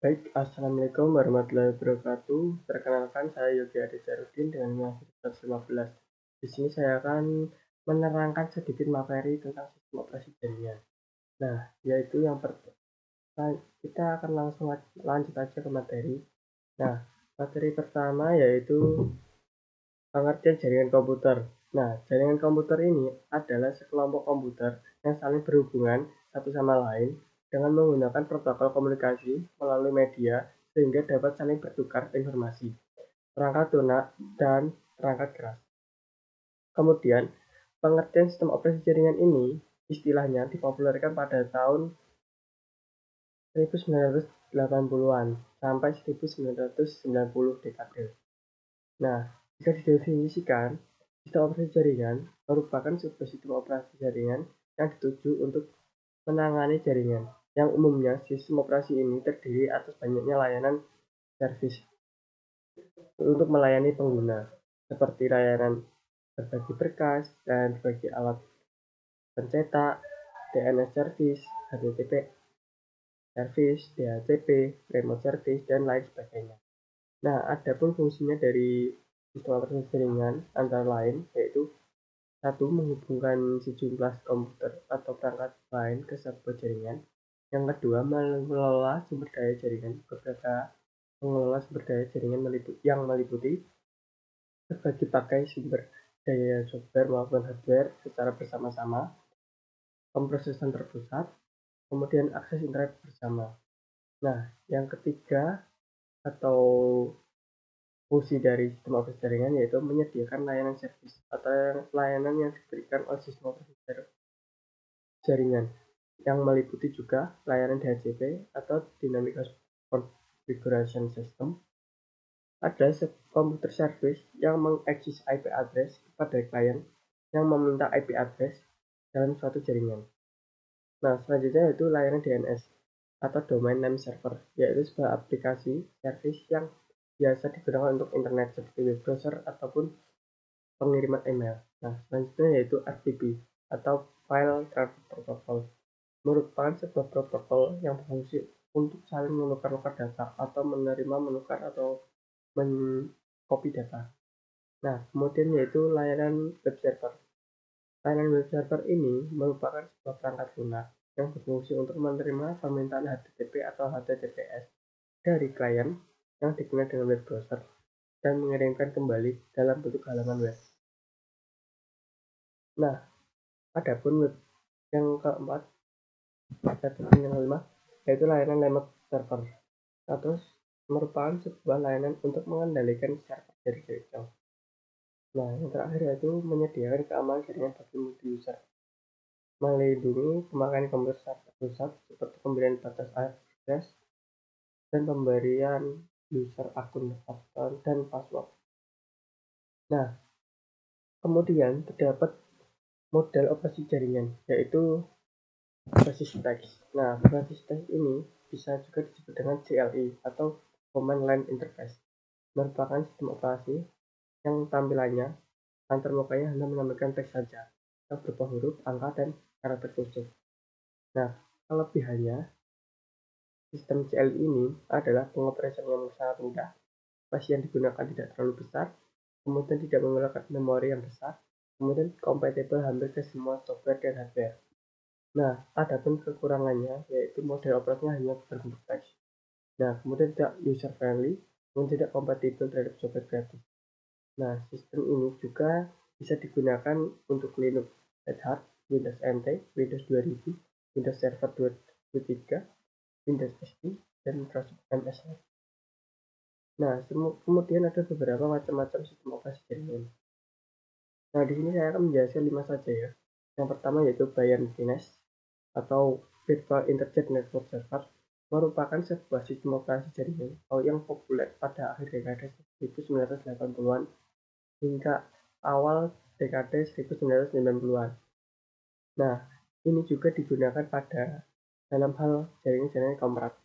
Baik, Assalamualaikum warahmatullahi wabarakatuh. Perkenalkan, saya Yogi Aditya dengan Universitas 15. Di sini saya akan menerangkan sedikit materi tentang sistem operasi jaringan. Nah, yaitu yang pertama, kita akan langsung lanjut aja ke materi. Nah, materi pertama yaitu pengertian jaringan komputer. Nah, jaringan komputer ini adalah sekelompok komputer yang saling berhubungan satu sama lain dengan menggunakan protokol komunikasi melalui media sehingga dapat saling bertukar informasi, perangkat lunak, dan perangkat keras. Kemudian, pengertian sistem operasi jaringan ini istilahnya dipopulerkan pada tahun 1980-an sampai 1990 dekade. Nah, jika didefinisikan, sistem operasi jaringan merupakan sebuah sistem operasi jaringan yang dituju untuk menangani jaringan, yang umumnya sistem operasi ini terdiri atas banyaknya layanan servis untuk melayani pengguna, seperti layanan berbagi berkas dan berbagi alat pencetak, DNS service, HTTP service, DHCP, remote service, dan lain sebagainya. Nah, ada pun fungsinya dari sistem operasi jaringan antara lain yaitu satu, menghubungkan sejumlah komputer atau perangkat lain ke sebuah jaringan. Yang kedua, mengelola sumber daya jaringan. Mengelola sumber daya jaringan yang meliputi berbagi pakai sumber daya software maupun hardware secara bersama-sama, pemrosesan terpusat, kemudian akses internet bersama. Nah, yang ketiga atau fungsi dari sistem operasi jaringan yaitu menyediakan layanan servis atau layanan yang diberikan oleh sistem operasi jaringan yang meliputi juga layanan DHCP atau Dynamic Configuration System. Ada komputer service yang mengakses IP address kepada klien yang meminta IP address dalam suatu jaringan. Nah, selanjutnya yaitu layanan DNS atau Domain Name Server, yaitu sebuah aplikasi service yang biasa digunakan untuk internet seperti web browser ataupun pengiriman email. Nah, selanjutnya yaitu FTP atau File Transfer Protocol, merupakan sebuah protokol yang berfungsi untuk saling menukar-nukar data atau menerima, menukar, atau mencopy data. Nah, kemudian yaitu layanan web server. Layanan web server ini merupakan sebuah perangkat lunak yang berfungsi untuk menerima permintaan HTTP atau HTTPS dari klien yang dikenal dengan web browser dan mengirimkan kembali dalam bentuk halaman web. Nah, adapun web yang keempat, yang kelima, yaitu layanan remote server atau merupakan sebuah layanan untuk mengendalikan server dari jauh. Nah, yang terakhir yaitu menyediakan keamanan jaringan bagi multi-user, melindungi pemakaian komputer secara terpusat seperti pemberian batas akses dan pemberian user akun dan password. Nah, kemudian terdapat model operasi jaringan, yaitu basis teks. Nah, basis teks ini bisa juga disebut dengan CLI atau Command Line Interface. Merupakan sistem operasi yang tampilannya antar mukanya hanya menampilkan teks saja, atau berupa huruf, angka, dan karakter khusus. Nah, kelebihannya, sistem CLI ini adalah pengoperasian yang sangat mudah, spasi yang digunakan tidak terlalu besar, kemudian tidak menggunakan memori yang besar, kemudian kompatibel hampir ke semua software dan hardware. Nah, adapun kekurangannya yaitu model operasinya hanya berbentuk teks. Nah, kemudian tidak user friendly, kemudian tidak kompatibel terhadap software gratis. Nah, sistem ini juga bisa digunakan untuk Linux, Red Hat, Windows NT, Windows 2000, Windows Server 2003, Windows XP, dan Microsoft MS. Nah, kemudian ada beberapa macam-macam sistem operasi jaringan. Nah, di sini saya akan menjelaskan 5 saja ya. Yang pertama yaitu Bayern Fines atau Virtual Internet Network Server, merupakan sebuah sistem operasi jaringan yang populer pada akhir dekade 1980-an hingga awal dekade 1990-an. Nah, ini juga digunakan dalam hal jaringan-jaringan komparat,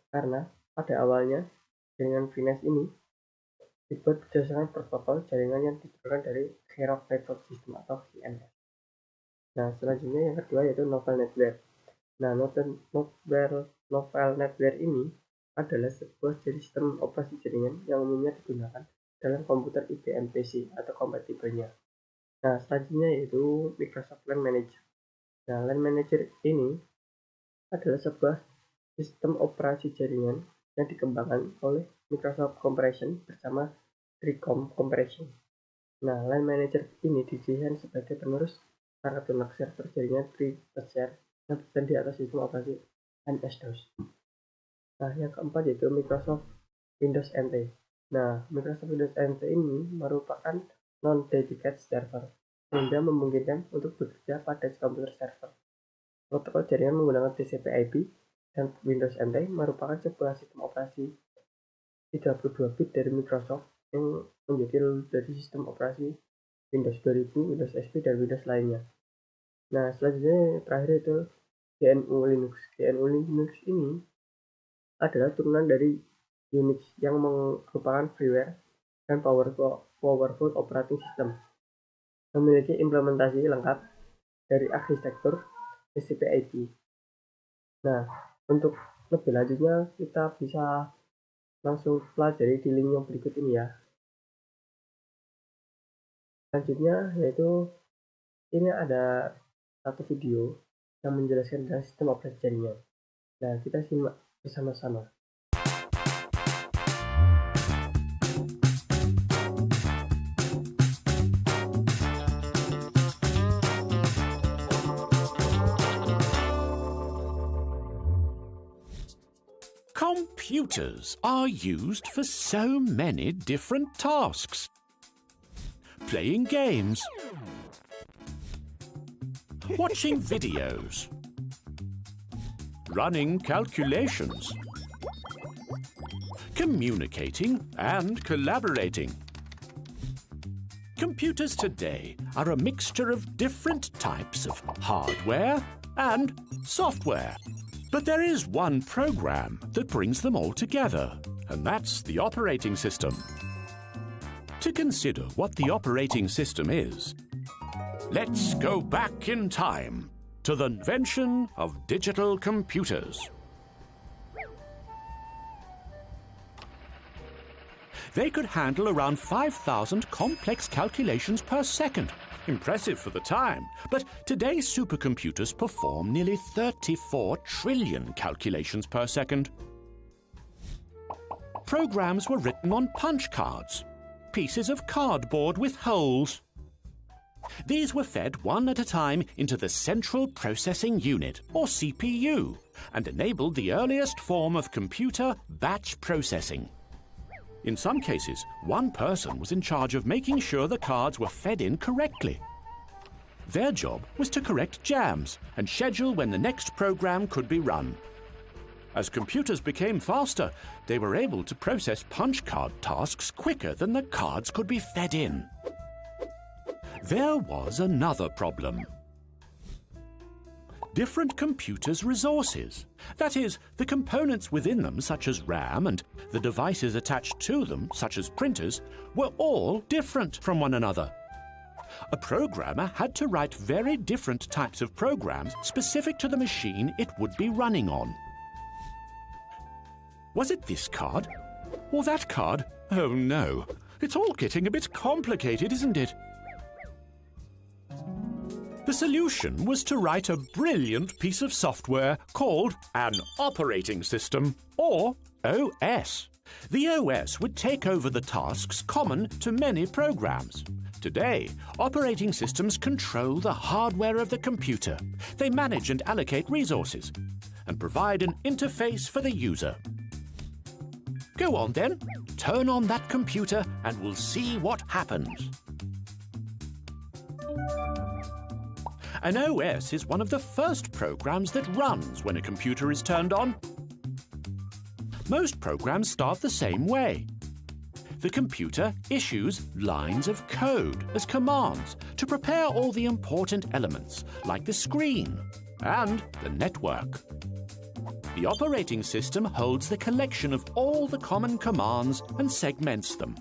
karena pada awalnya jaringan Fines ini dibuat berdasarkan protokol jaringan yang diberikan dari Xerox Network System atau CNS. Nah, selanjutnya yang kedua yaitu Novel Netware. Nah, Novel Netware ini adalah sebuah sistem operasi jaringan yang umumnya digunakan dalam komputer IBM PC atau kompatibelnya. Nah, selanjutnya yaitu Microsoft LAN Manager. Nah, LAN Manager ini adalah sebuah sistem operasi jaringan yang dikembangkan oleh Microsoft Corporation bersama Tricom Corporation. Nah, LAN Manager ini didesain sebagai penerus perangkat lunak server jaringan Tricep yang berjalan di atas sistem operasi MS-DOS. Nah, yang keempat yaitu Microsoft Windows NT. Nah, Microsoft Windows NT ini merupakan non-dedicated server, sehingga memungkinkan untuk bekerja pada komputer server. Protokol jaringan menggunakan TCP/IP dan Windows NT merupakan sebuah sistem operasi 32 bit dari Microsoft yang menjadi leluhur dari sistem operasi Windows 2000, Windows XP, dan Windows lainnya. Nah, selanjutnya terakhir itu GNU Linux. GNU Linux ini adalah turunan dari Unix yang merupakan freeware dan powerful operating system, memiliki implementasi lengkap dari arsitektur TCP/IP. Nah, untuk lebih lanjutnya kita bisa langsung pelajari di link yang berikut ini ya. Selanjutnya yaitu ini ada satu video yang menjelaskan tentang sistem operasi jaringan. Nah, kita simak bersama-sama. Computers are used for so many different tasks. Playing games, watching videos, running calculations, communicating and collaborating. Computers today are a mixture of different types of hardware and software. But there is one program that brings them all together, and that's the operating system. To consider what the operating system is, let's go back in time to the invention of digital computers. They could handle around 5,000 complex calculations per second. Impressive for the time, but today's supercomputers perform nearly 34 trillion calculations per second. Programs were written on punch cards, pieces of cardboard with holes. These were fed one at a time into the Central Processing Unit, or CPU, and enabled the earliest form of computer batch processing. In some cases, one person was in charge of making sure the cards were fed in correctly. Their job was to correct jams and schedule when the next program could be run. As computers became faster, they were able to process punch card tasks quicker than the cards could be fed in. There was another problem. Different computers' resources, that is, the components within them such as RAM and the devices attached to them such as printers, were all different from one another. A programmer had to write very different types of programs specific to the machine it would be running on. Was it this card? Or that card? Oh no, it's all getting a bit complicated, isn't it? The solution was to write a brilliant piece of software called an operating system, or OS. The OS would take over the tasks common to many programs. Today, operating systems control the hardware of the computer. They manage and allocate resources and provide an interface for the user. Go on then, turn on that computer and we'll see what happens. An OS is one of the first programs that runs when a computer is turned on. Most programs start the same way. The computer issues lines of code as commands to prepare all the important elements, like the screen and the network. The operating system holds the collection of all the common commands and segments them,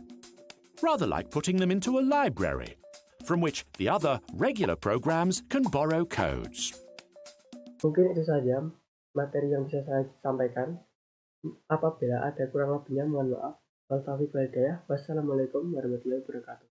rather like putting them into a library, from which the other regular programs can borrow codes. Mungkin itu saja materi yang bisa saya sampaikan. Apabila ada kurang lebihnya mohon maaf. Wassalamualaikum warahmatullahi wabarakatuh.